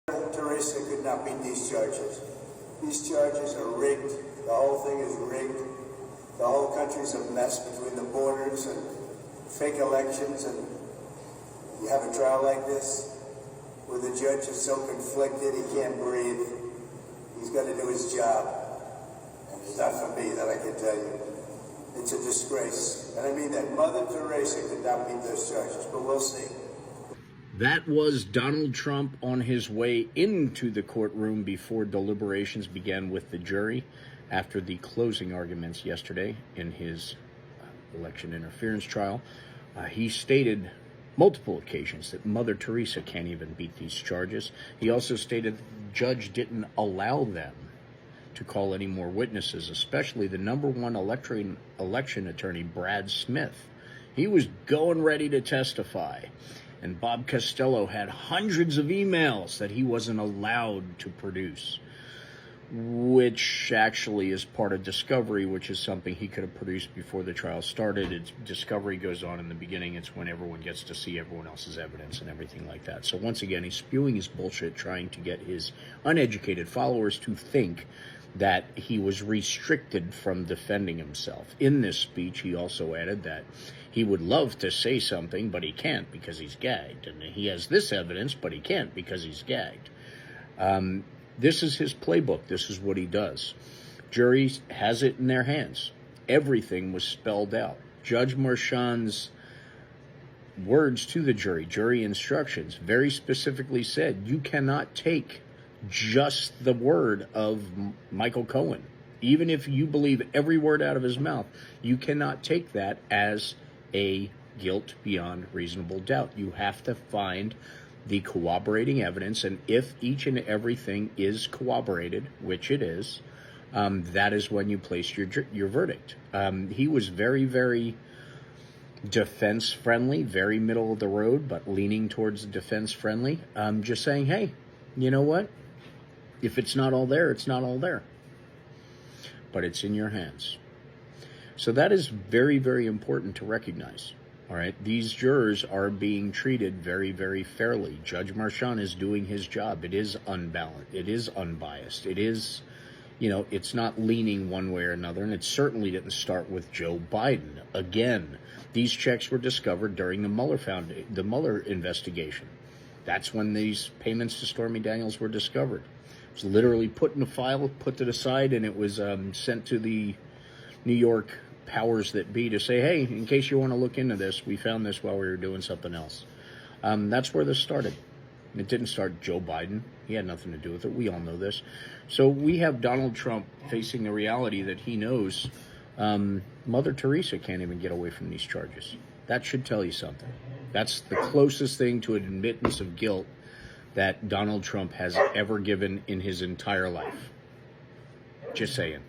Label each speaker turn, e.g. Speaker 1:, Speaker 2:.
Speaker 1: Mother Teresa could not beat these charges. These charges are rigged. The whole thing is rigged. The whole country's a mess between the borders and fake elections, and you have a trial like this where the judge is so conflicted he can't breathe. He's got to do his job. And it's not for me, that I can tell you. It's a disgrace. And I mean that. Mother Teresa could not beat those charges, but we'll see.
Speaker 2: That was Donald Trump on his way into the courtroom before deliberations began with the jury after the closing arguments yesterday in his election interference trial. He stated multiple occasions that Mother Teresa can't even beat these charges. He also stated the judge didn't allow them to call any more witnesses, especially the number one election attorney, Brad Smith. He was going ready to testify. And Bob Costello had hundreds of emails that he wasn't allowed to produce, which actually is part of discovery, which is something he could have produced before the trial started. Discovery goes on in the beginning. It's when everyone gets to see everyone else's evidence and everything like that. So once again, he's spewing his bullshit, trying to get his uneducated followers to think that he was restricted from defending himself. In this speech, he also added that he would love to say something, but he can't because he's gagged. And he has this evidence, but he can't because he's gagged. This is his playbook. This is what he does. Jury has it in their hands. Everything was spelled out. Judge Marchand's words to the jury instructions, very specifically said, you cannot take just the word of Michael Cohen. Even if you believe every word out of his mouth, you cannot take that as a guilt beyond reasonable doubt. You have to find the corroborating evidence, and if each and everything is corroborated, which it is, that is when you place your verdict. He was very, very defense-friendly, very middle of the road, but leaning towards defense-friendly. Just saying, hey, you know what? If it's not all there, it's not all there. But it's in your hands. So that is very, very important to recognize. All right, these jurors are being treated very, very fairly. Judge Marchand is doing his job. It is unbalanced. It is unbiased. It is, it's not leaning one way or another, and it certainly didn't start with Joe Biden. Again, these checks were discovered during the Mueller investigation. That's when these payments to Stormy Daniels were discovered. It was literally put in a file, put to the side, and it was sent to the New York powers that be to say, hey, in case you want to look into this, we found this while we were doing something else. That's where this started. It didn't start Joe Biden. He had nothing to do with it. We all know this. So we have Donald Trump facing the reality that he knows Mother Teresa can't even get away from these charges. That should tell you something. That's the closest thing to an admittance of guilt that Donald Trump has ever given in his entire life. Just saying.